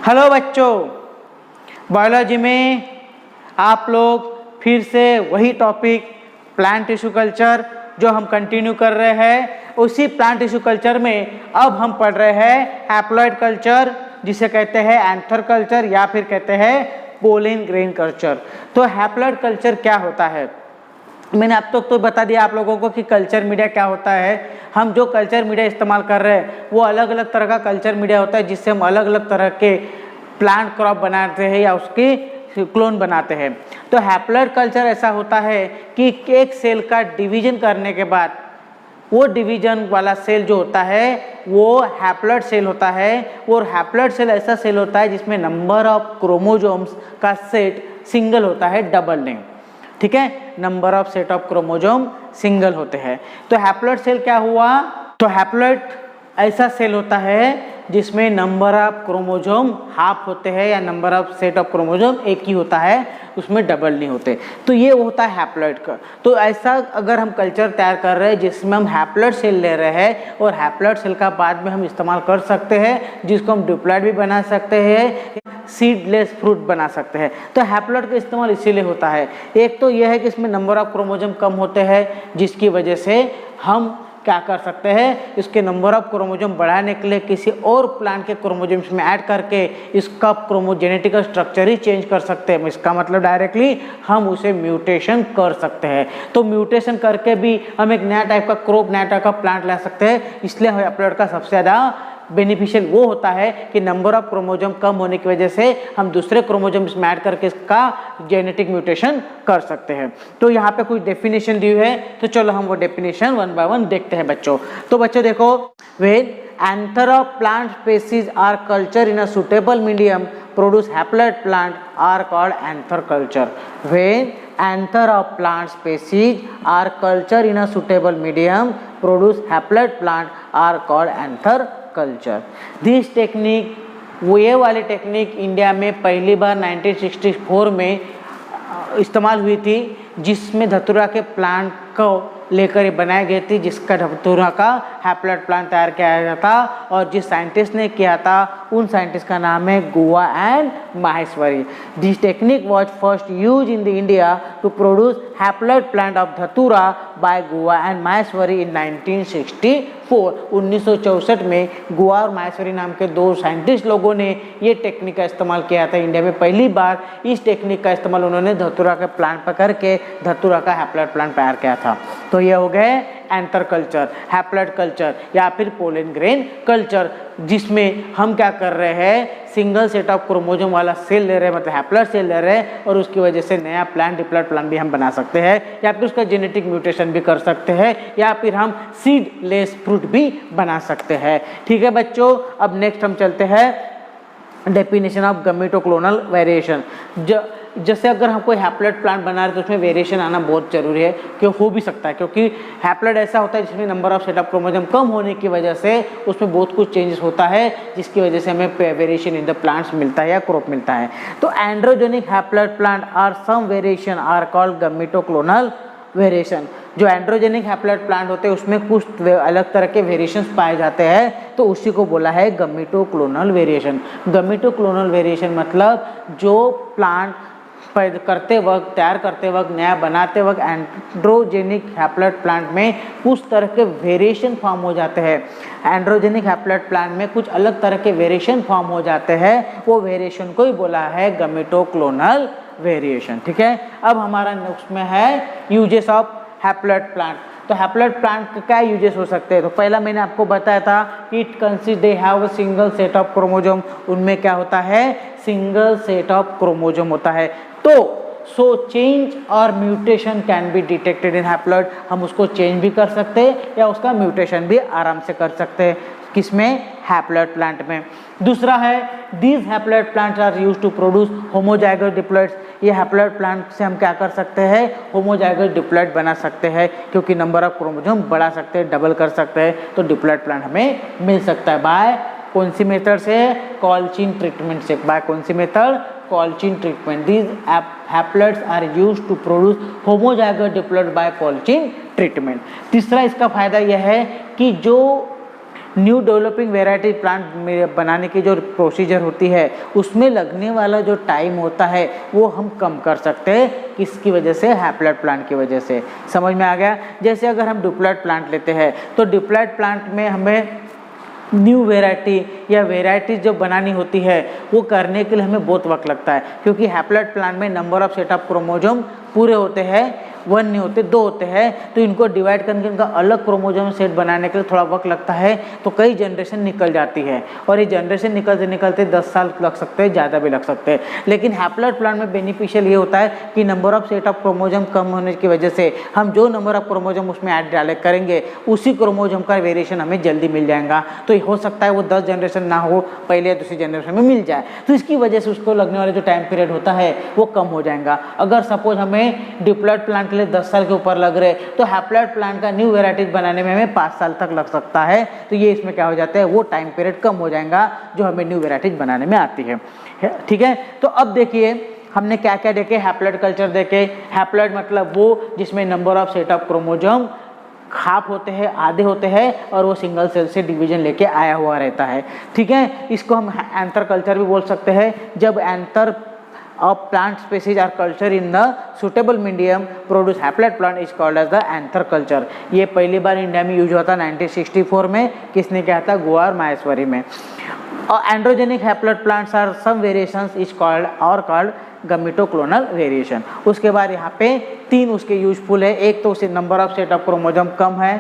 Hello बच्चों, biology में आप लोग फिर से वही टॉपिक प्लांट टिश्यू कल्चर जो हम कंटिन्यू कर रहे हैं, उसी प्लांट टिश्यू कल्चर में अब हम पढ़ रहे हैं हैप्लॉइड कल्चर, जिसे कहते हैं एंथर कल्चर या फिर कहते हैं पोलन ग्रेन कल्चर। तो हैप्लॉइड कल्चर क्या होता है? मैंने अब तक तो बता दिया आप लोगों को कि कल्चर मीडिया क्या होता है। हम जो कल्चर मीडिया इस्तेमाल कर रहे हैं वो अलग अलग तरह का कल्चर मीडिया होता है, जिससे हम अलग अलग तरह के प्लांट क्रॉप बनाते हैं या उसकी क्लोन बनाते हैं। तो हैप्लॉइड कल्चर ऐसा होता है कि एक सेल का डिवीजन करने के बाद वो डिवीजन वाला सेल जो होता है वो हैप्लॉइड सेल होता है। और हैप्लॉइड सेल ऐसा सेल होता है जिसमें नंबर ऑफ क्रोमोसोम्स का सेट सिंगल होता है, डबल नहीं, ठीक है। Number of set of chromosome single होते हैं। तो हैप्लॉइड सेल क्या हुआ? तो हैप्लॉइड ऐसा सेल होता है जिसमें नंबर ऑफ क्रोमोसोम हाफ होते हैं या number of set of chromosome एक ही होता है, उसमें डबल नहीं होते। तो ये होता है हैप्लॉइड का। तो ऐसा अगर हम कल्चर तैयार कर रहे हैं जिसमें हम हैप्लॉइड सेल ले रहे हैं और हैप्लॉइड सेल का बाद में हम इस्तेमाल कर सकते हैं, जिसको हम डिप्लॉइड भी बना सकते हैं, सीडलेस फ्रूट बना सकते हैं। तो हैप्लॉइड का इस्तेमाल इसीलिए होता है। एक तो यह है कि इसमें नंबर ऑफ क्रोमोसोम कम होते हैं, जिसकी वजह से हम क्या कर सकते हैं, इसके नंबर ऑफ क्रोमोसोम बढ़ाने के लिए किसी और प्लांट के क्रोमोसोम्स में ऐड करके इसका जेनेटिकल स्ट्रक्चर ही चेंज कर सकते हैं। इसका मतलब डायरेक्टली हम उसे म्यूटेशन कर सकते हैं। तो म्यूटेशन करके भी हम एक नया टाइप का क्रॉप, नया टाइप का प्लांट ला सकते हैं। इसलिए हैप्लॉइड का सबसे ज़्यादा बेनिफिशियल वो होता है कि नंबर ऑफ क्रोमोसोम कम होने की वजह से हम दूसरे क्रोमोसोम्स में ऐड करके इसका जेनेटिक म्यूटेशन कर सकते हैं। तो यहाँ पे कुछ डेफिनेशन दी है, तो चलो हम वो डेफिनेशन वन बाय वन देखते हैं बच्चों। तो बच्चों देखो, when anther of plant species are cultured in a suitable medium produce haploid plant are called anther culture. When anther of plant species are cultured in a suitable medium produce haploid plant are called anther culture. This technique, वो ये वाली technique India में पहली बार 1964 में इस्तेमाल हुई थी, जिसमें धतूरा के प्लांट को लेकर ये बनाई गई थी, जिसका धतूरा का हैप्लॉइड प्लांट तैयार किया गया था। और जिस साइंटिस्ट ने किया था उन साइंटिस्ट का नाम है Guha and Maheshwari. This technique was first use in the India to produce haploid plant of Datura by Guha and Maheshwari in 1964। 1964 में गुआ और माहेश्वरी नाम के दो साइंटिस्ट लोगों ने ये टेक्निक का इस्तेमाल किया था। इंडिया में पहली बार इस टेक्निक का इस्तेमाल उन्होंने धतूरा के प्लांट पर करके धतूरा का हैप्लॉइड प्लांट तैयार किया था। तो ये हो गए एंथर कल्चर, हैप्लॉइड कल्चर या फिर पोलन ग्रेन कल्चर, जिसमें हम क्या कर रहे हैं, सिंगल सेट ऑफ क्रोमोसोम वाला सेल ले रहे हैं, मतलब हैप्लॉइड सेल ले रहे हैं, और उसकी वजह से नया प्लांट, डिप्लॉइड प्लांट भी हम बना सकते हैं, या फिर उसका जेनेटिक म्यूटेशन भी कर सकते हैं, या फिर हम सीडलेस फ्रूट भी बना सकते हैं। ठीक है बच्चों, अब नेक्स्ट हम चलते हैं डेफिनेशन ऑफ गमीटोक्लोनल वेरिएशन। जैसे अगर हम कोई हैप्लॉइड प्लांट बना रहे हैं तो उसमें वेरिएशन आना बहुत जरूरी है, क्यों हो भी सकता है, क्योंकि हैप्लॉइड ऐसा होता है जिसमें number of set of chromosome कम होने की वजह से उसमें बहुत कुछ चेंजेस होता है, जिसकी वजह से हमें वेरिएशन इन द प्लांट्स मिलता है या क्रॉप मिलता है। तो androgenic haploid plant are some variation are called gametoclonal variation. जो एंड्रोजेनिक हैप्लॉइड प्लांट होते हैं उसमें कुछ अलग तरह के वेरिएशंस पाए जाते हैं, तो उसी को बोला है गमीटोक्लोनल वेरिएशन। गमीटोक्लोनल वेरिएशन मतलब जो प्लांट करते वक्त, तैयार करते वक्त, नया बनाते वक्त एंड्रोजेनिक हैप्लॉइड प्लांट में कुछ तरह के वेरिएशन फॉर्म हो जाते हैं। एंड्रोजेनिक हैप्लॉइड प्लांट में कुछ अलग तरह के वेरिएशन फॉर्म हो जाते हैं, वो वेरिएशन को ही बोला है गमीटोक्लोनल वेरिएशन। ठीक है, अब हमारा उसमें है यूजेस ऑफ हैप्लॉइड प्लांट। तो हैप्लॉइड प्लांट के क्या यूजेस हो सकते हैं? तो पहला मैंने आपको बताया था कि it consist they have a single set of chromosome. उनमें क्या होता है, सिंगल सेट ऑफ क्रोमोसोम होता है। तो सो चेंज और mutation can be detected in haploid. हम उसको चेंज भी कर सकते हैं या उसका म्यूटेशन भी आराम से कर सकते हैं। किसमें? हैप्लॉइड प्लांट में। दूसरा है these haploid plants are used to produce homozygous diploids. ये हैप्लॉइड प्लांट से हम क्या कर सकते हैं, होमोजाइगस डिप्लॉइड बना सकते हैं, क्योंकि नंबर ऑफ क्रोमोसोम बढ़ा सकते हैं, डबल कर सकते हैं, तो डिप्लॉइड प्लांट हमें मिल सकता है। बाय कौन सी मेथड से? कॉल्चिन ट्रीटमेंट से। बाय कौन सी method? Colchicine treatment. These haploids are used to produce homozygous diploid by colchicine treatment. तीसरा इसका फायदा यह है कि जो न्यू डेवलपिंग वेराइटी प्लांट बनाने की जो प्रोसीजर होती है उसमें लगने वाला जो टाइम होता है वो हम कम कर सकते हैं। किसकी वजह से? हैप्लॉइड प्लांट की वजह से। समझ में आ गया? जैसे अगर हम डिप्लॉइड प्लांट लेते हैं तो डिप्लॉइड प्लांट में हमें न्यू वेराइटी या वेराइटी जो बनानी होती है वो करने के लिए हमें बहुत वक्त लगता है, क्योंकि हैप्लॉइड प्लांट में number of set of chromosome पूरे होते हैं, 1 नहीं होते, 2 होते हैं, तो इनको डिवाइड करके इनका अलग क्रोमोसोम सेट बनाने के लिए थोड़ा वक्त लगता है, तो कई जनरेशन निकल जाती है और ये जनरेशन निकलते निकलते 10 साल लग सकते हैं, ज़्यादा भी लग सकते हैं। लेकिन हैप्लॉइड प्लांट में बेनिफिशियल ये होता है कि number of set of chromosome कम होने की वजह से हम जो नंबर ऑफ क्रोमोसोम उसमें ऐड डाले करेंगे उसी क्रोमोसोम का वेरिएशन हमें जल्दी मिल जाएगा। तो हो सकता है वो 10 जनरेशन ना हो, पहले या दूसरी जनरेशन में मिल जाए, तो इसकी वजह से उसको लगने वाला जो टाइम पीरियड होता है वो कम हो जाएगा। अगर सपोज हमें डिप्लॉइड प्लांट के लिए 10 साल के ऊपर लग रहे तो हैप्लॉइड प्लांट का न्यू वेराइटीज बनाने में हमें 5 साल तक लग सकता है, तो ये इसमें क्या हो जाता है, वो टाइम पीरियड कम हो जाएगा जो हमें न्यू वेराइटीज बनाने में आती है। ठीक है, तो अब देखिए हमने क्या क्या देखे, हैप्लॉइड कल्चर देखे। हैप्लॉइड मतलब वो जिसमें number of set of chromosome half होते हैं, आधे होते हैं और वो सिंगल सेल से डिवीजन लेके आया हुआ रहता है। ठीक है, इसको हम एंथर कल्चर भी बोल सकते हैं। जब anther of plant species are cultured in the suitable medium produce haploid plant is called as the anther culture। ये पहली बार इंडिया में यूज हुआ था 1964 में। किसने किया था? गोवा और माहेश्वरी में। और androgenic haploid plants are some variations is called और कॉल्ड गमीटोक्लोनल वेरिएशन। उसके बाद यहाँ पे 3 उसके यूजफुल है। एक तो उसे number of set of chromosome कम है,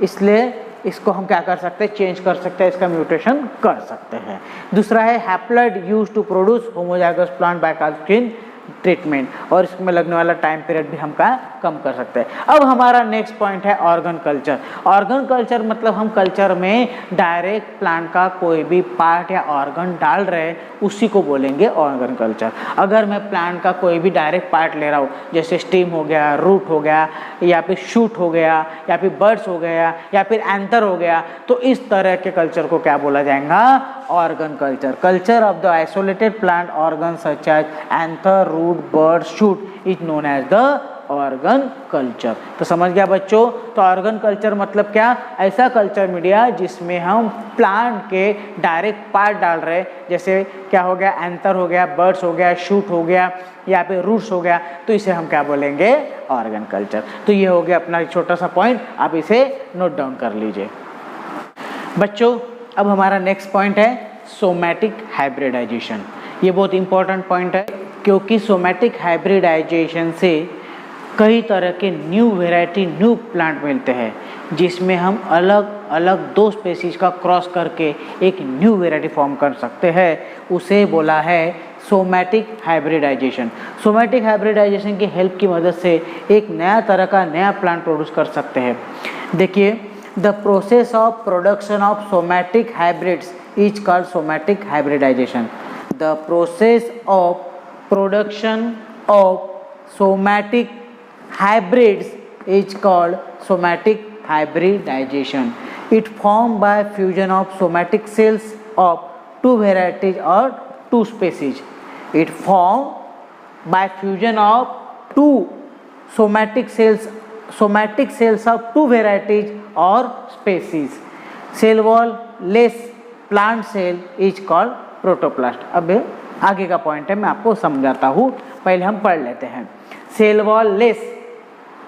इसलिए इसको हम क्या कर सकते हैं, चेंज कर सकते हैं, इसका म्यूटेशन कर सकते हैं। दूसरा है haploid use to produce homozygous plant by colchicine treatment, और इसमें लगने वाला टाइम पीरियड भी हम कम कर सकते हैं। अब हमारा नेक्स्ट पॉइंट है ऑर्गन कल्चर। ऑर्गन कल्चर मतलब हम कल्चर में डायरेक्ट प्लांट का कोई भी पार्ट या ऑर्गन डाल रहे उसी को बोलेंगे ऑर्गन कल्चर। अगर मैं प्लांट का कोई भी डायरेक्ट पार्ट ले रहा हूँ, जैसे स्टीम हो गया, रूट हो गया, या फिर शूट हो गया, या फिर बर्ड्स हो गया, या फिर एंथर हो गया, तो इस तरह के कल्चर को क्या बोला जाएगा? Organ culture. Culture of the isolated plant organ such as anther, root, bud, shoot is known as the organ culture. तो समझ गया बच्चों? तो ऑर्गन कल्चर मतलब क्या? ऐसा कल्चर मीडिया जिसमें हम प्लांट के डायरेक्ट पार्ट डाल रहे, जैसे क्या हो गया, एंथर हो गया, बर्ड्स हो गया, शूट हो गया, या फिर रूट्स हो गया, तो इसे हम क्या बोलेंगे? Organ culture. तो ये हो गया अपना छोटा सा पॉइंट, आप इसे नोट डाउन कर लीजिए बच्चों। अब हमारा नेक्स्ट पॉइंट है सोमैटिक हाइब्रिडाइजेशन। ये बहुत इंपॉर्टेंट पॉइंट है, क्योंकि सोमैटिक हाइब्रिडाइजेशन से कई तरह के न्यू वेराइटी, न्यू प्लांट मिलते हैं, जिसमें हम अलग अलग 2 स्पेसीज का क्रॉस करके एक न्यू वेराइटी फॉर्म कर सकते हैं। उसे बोला है सोमैटिक हाइब्रिडाइजेशन। सोमैटिक हाइब्रिडाइजेशन की हेल्प की मदद से एक नया तरह का नया प्लांट प्रोड्यूस कर सकते हैं। देखिए, the process of production of somatic hybrids is called somatic hybridization. The process of production of somatic hybrids is called somatic hybridization. It formed by fusion of somatic cells of 2 varieties or 2 species. It formed by fusion of 2 somatic cells of 2 varieties or species. Cell wall less plant cell is called protoplast। अब आगे का point है, मैं आपको समझाता हूँ, पहले हम पढ़ लेते हैं। Cell wall less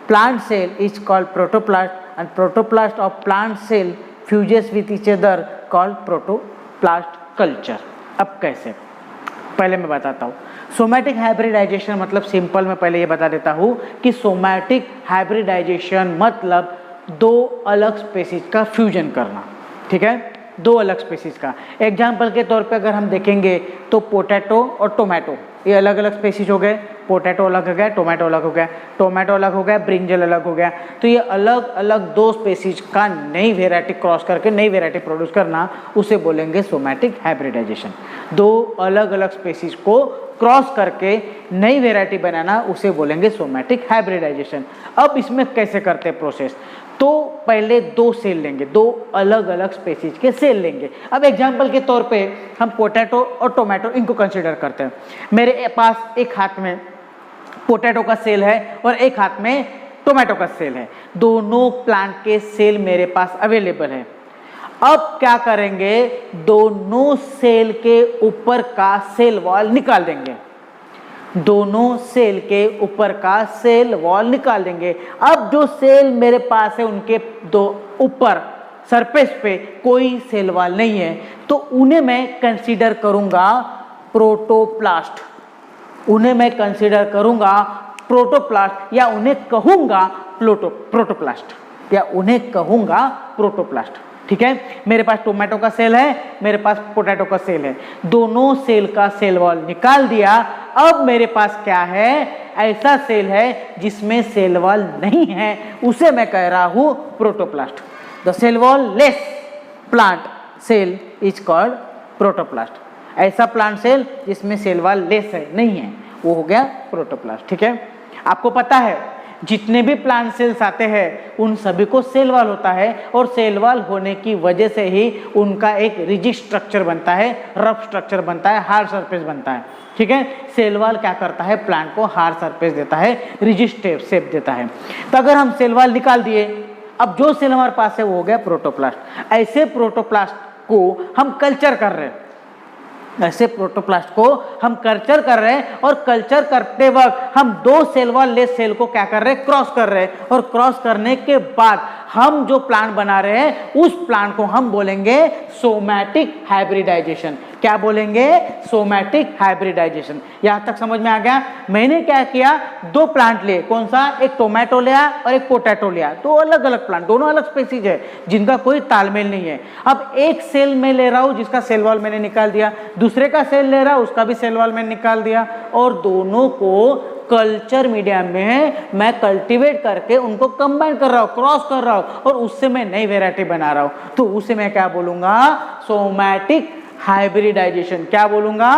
plant cell is called protoplast and protoplast of plant cell fuses with each other called protoplast culture. अब कैसे, पहले मैं बताता हूँ। सोमैटिक हाइब्रिडाइजेशन मतलब सिंपल मैं पहले ये बता देता हूँ कि सोमैटिक हाइब्रिडाइजेशन मतलब 2 अलग स्पेसीज का फ्यूजन करना। ठीक है, 2 अलग स्पेसीज का। एग्जाम्पल के तौर पे अगर हम देखेंगे तो पोटैटो और टोमेटो, ये अलग अलग स्पेसीज हो गए। पोटैटो अलग हो गया, टोमेटो अलग हो गया, टोमेटो अलग हो गया, ब्रिंजल अलग हो गया। तो ये अलग अलग 2 स्पेसीज का नई वेराइटी क्रॉस करके नई वेराइटी प्रोड्यूस करना, उसे बोलेंगे सोमैटिक हाइब्रिडाइजेशन। 2 अलग अलग स्पेसीज को क्रॉस करके नई वेराइटी बनाना, उसे बोलेंगे सोमैटिक हाइब्रिडाइजेशन। अब इसमें कैसे करते हैं प्रोसेस? तो पहले 2 सेल लेंगे, 2 अलग अलग स्पेसीज के सेल लेंगे। अब एग्जाम्पल के तौर पे हम पोटैटो और टोमेटो इनको कंसिडर करते हैं। मेरे पास एक हाथ में पोटैटो का सेल है और एक हाथ में टोमेटो का सेल है। दोनों प्लांट के सेल मेरे पास अवेलेबल है। अब क्या करेंगे, दोनों सेल के ऊपर का सेल वॉल निकाल देंगे, दोनों सेल के ऊपर का सेल वॉल निकाल देंगे। अब जो सेल मेरे पास है उनके दो ऊपर सरफेस पे कोई सेल वॉल नहीं है, तो उन्हें मैं कंसीडर करूंगा प्रोटोप्लास्ट, उन्हें मैं कंसीडर करूंगा प्रोटोप्लास्ट, या उन्हें कहूंगा प्रोटोप्लास्ट, या उन्हें कहूंगा प्रोटोप्लास्ट। ठीक है, मेरे पास टोमेटो का सेल है, मेरे पास पोटैटो का सेल है, दोनों सेल का सेल वॉल निकाल दिया। अब मेरे पास क्या है, ऐसा सेल है जिसमें सेल वॉल नहीं है, उसे मैं कह रहा हूं protoplast. The cell wall less plant cell is called protoplast. ऐसा प्लांट सेल जिसमें सेल वॉल लेस है, नहीं है, वो हो गया प्रोटोप्लास्ट। ठीक है, आपको पता है जितने भी प्लांट सेल्स आते हैं उन सभी को सेल वॉल होता है, और सेल वॉल होने की वजह से ही उनका एक रिजिड स्ट्रक्चर बनता है, रफ स्ट्रक्चर बनता है, हार्ड सरफेस बनता है। ठीक है, सेल वॉल क्या करता है, प्लांट को हार्ड सरफेस देता है, रिजिड शेप देता है। तो अगर हम सेल वॉल निकाल दिए, अब जो सेल हमारे पास है वो हो गया प्रोटोप्लास्ट। ऐसे प्रोटोप्लास्ट को हम कल्चर कर रहे हैं, ऐसे प्रोटोप्लास्ट को हम कल्चर कर रहे हैं, और कल्चर करते वक्त हम दो सेल वॉल लेस सेल को क्या कर रहे हैं, क्रॉस कर रहे हैं, और क्रॉस करने के बाद हम जो प्लांट बना रहे हैं उस प्लांट को हम बोलेंगे सोमैटिक हाइब्रिडाइजेशन। क्या बोलेंगे, सोमैटिक हाइब्रिडाइजेशन। यहां तक समझ में आ गया। मैंने क्या किया, दो प्लांट लिए, कौन सा, एक टोमेटो लिया और एक पोटैटो लिया, दो अलग अलग प्लांट, दोनों अलग स्पीसीज है जिनका कोई तालमेल नहीं है। अब एक सेल में ले रहा हूं जिसका सेल वॉल मैंने निकाल दिया, दूसरे का सेल ले रहा हूं उसका भी सेल वॉल मैंने निकाल दिया, और दोनों को कल्चर मीडिया में मैं कल्टीवेट करके उनको कंबाइन कर रहा हूं, क्रॉस कर रहा हूं, और उससे मैं नई वेराइटी बना रहा हूं। तो उसे मैं क्या बोलूंगा, सोमैटिक हाइब्रिडाइजेशन। क्या बोलूंगा,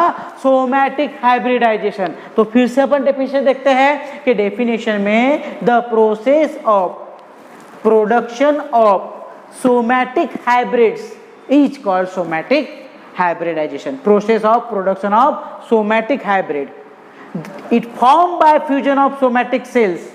सोमैटिक हाइब्रिडाइजेशन। तो फिर से अपन डेफिनेशन देखते हैं कि डेफिनेशन में the process of production of somatic hybrids is called somatic hybridization. Process of production of somatic hybrid. It formed by fusion of somatic cells.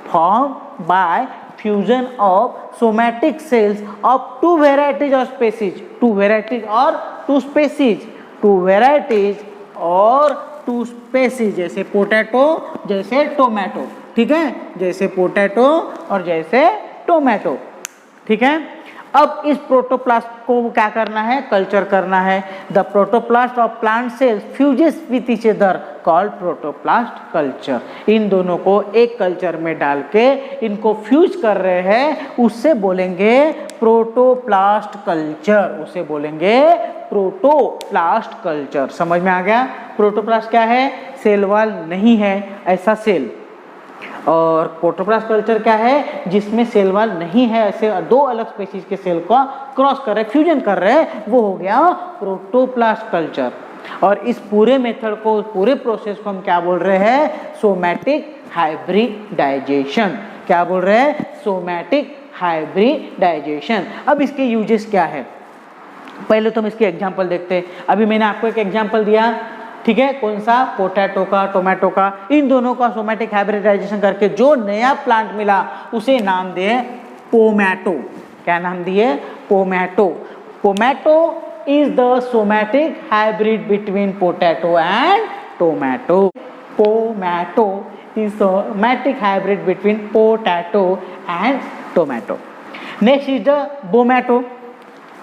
Formed by fusion of somatic cells of two varieties or species. Two varieties or two species. Two varieties और two species. जैसे potato, जैसे tomato. ठीक है, जैसे potato और जैसे tomato. ठीक है, अब इस प्रोटोप्लास्ट को क्या करना है, कल्चर करना है। The protoplast of plant cells fuses with each other called protoplast culture. इन दोनों को एक कल्चर में डाल के इनको फ्यूज कर रहे हैं, उससे बोलेंगे प्रोटोप्लास्ट कल्चर, उसे बोलेंगे प्रोटोप्लास्ट कल्चर। समझ में आ गया। प्रोटोप्लास्ट क्या है, सेल वॉल नहीं है ऐसा सेल, और प्रोटोप्लास्ट कल्चर क्या है, जिसमें सेल वॉल नहीं है, ऐसे दो अलग स्पीशीज के सेल को क्रॉस कर रहे, फ्यूजन कर रहे हैं, वो हो गया प्रोटोप्लास्ट कल्चर। और इस पूरे मेथड को, पूरे प्रोसेस को हम क्या बोल रहे हैं, सोमैटिक हाइब्रिडाइजेशन। क्या बोल रहे हैं, सोमैटिक हाइब्रिडाइजेशन। अब इसके यूजेस क्या है, पहले तो हम इसके एग्जाम्पल देखते हैं। अभी मैंने आपको एक एग्जाम्पल दिया, ठीक है, कौन सा, पोटैटो का, टोमेटो का। इन दोनों का सोमैटिक हाइब्रिडाइजेशन करके जो नया प्लांट मिला उसे नाम दिए पोमैटो। क्या नाम दिए, pomato. Pomato is the somatic hybrid between potato and tomato. Pomato is somatic hybrid between potato and tomato. Next is the बोमैटो।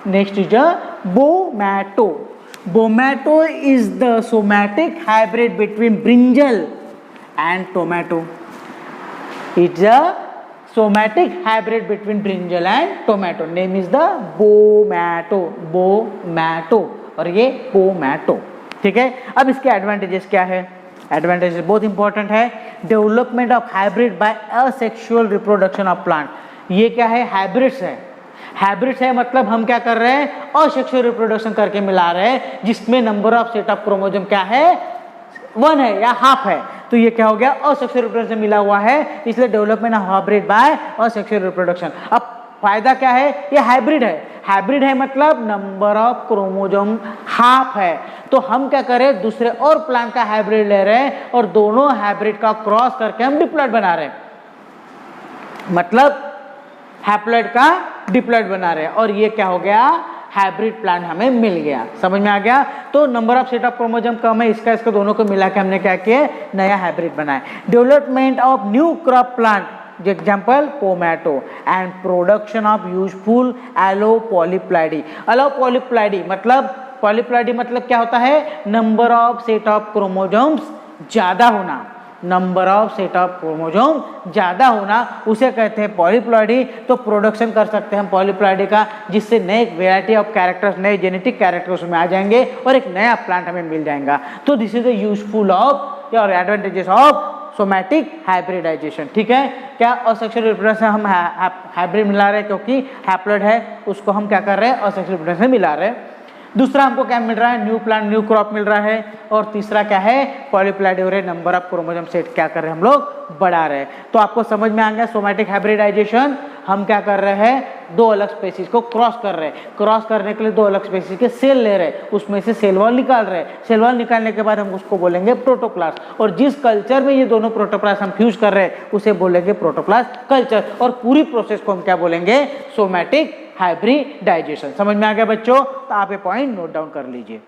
Next is the बोमैटो। Bomato is the somatic hybrid between brinjal and tomato. It's a somatic hybrid between brinjal and tomato. Name is the bomato. Bomato और ये bomato. ठीक है, अब इसके advantages क्या है, advantages बहुत important है। Development of hybrid bye asexual reproduction of plant. ये क्या है, हाइब्रिड्स है। हाइब्रिड है मतलब हम क्या कर रहे हैं, असेक्सुअल रिप्रोडक्शन करके मिला रहे हैं, जिसमें number of set of chromosome क्या है, 1 है या हाफ है। तो ये क्या हो गया, असेक्सुअल रिप्रोडक्शन मिला हुआ है, इसलिए development of hybrid bye asexual reproduction. अब फायदा क्या है, ये हाइब्रिड है। हाइब्रिड है मतलब नंबर ऑफ क्रोमोसोम हाफ है, तो हम क्या करें, दूसरे और प्लांट का हाइब्रिड ले रहे हैं और दोनों हाइब्रिड का क्रॉस करके हम डिप्लॉइड बना रहे हैं। मतलब हैप्लॉइड का डिप्लॉयड बना रहे हैं, और ये क्या हो गया, हाइब्रिड प्लांट हमें मिल गया। समझ में आ गया। तो number of set of chromosome कम है, इसका दोनों को मिला के हमने क्या किया, नया हाइब्रिड बनाया। Development of new crop plant, example pomato, and production of useful allopolyploidy. Allopolyploidy मतलब, पॉलीप्लाइडी मतलब क्या होता है, number of set of chromosomes ज्यादा होना, number of set of chromosome ज्यादा होना, उसे कहते हैं पॉलीप्लॉइडी। तो प्रोडक्शन कर सकते हैं हम पॉलीप्लॉइडी का, जिससे नए वेराइटी ऑफ कैरेक्टर्स, नए जेनेटिक कैरेक्टर्स में आ जाएंगे और एक नया प्लांट हमें मिल जाएगा। तो this is the useful of और एडवांटेजेस ऑफ सोमैटिक हाइब्रिडाइजेशन। ठीक है, क्या असेक्सुअल रिप्रोडक्शन हम हाइब्रिड मिला रहे हैं, क्योंकि हैप्लॉइड है उसको हम क्या कर रहे हैं, असेक्सुअल रिप्रोडक्शन मिला रहे हैं। दूसरा हमको क्या मिल रहा है, न्यू प्लांट न्यू क्रॉप मिल रहा है। और तीसरा क्या है, पॉलीप्लॉइडी हो रहे, नंबर ऑफ क्रोमोसोम सेट क्या कर रहे हैं हम लोग, बढ़ा रहे हैं। तो आपको समझ में आ गया सोमैटिक हाइब्रिडाइजेशन, हम क्या कर रहे हैं, दो अलग स्पेसीज को क्रॉस कर रहे हैं। क्रॉस करने के लिए दो अलग स्पेसीज के सेल ले रहे हैं, उसमें से सेल वॉल निकाल रहे हैं। सेल वॉल निकालने के बाद हम उसको बोलेंगे प्रोटोप्लास्ट, और जिस कल्चर में ये दोनों प्रोटोप्लास्ट हम फ्यूज कर रहे हैं उसे बोलेंगे प्रोटोप्लास्ट कल्चर, और पूरी प्रोसेस को हम क्या बोलेंगे, सोमैटिक हाइब्रिडाइजेशन। समझ में आ गया बच्चों। तो आप ये पॉइंट नोट डाउन कर लीजिए।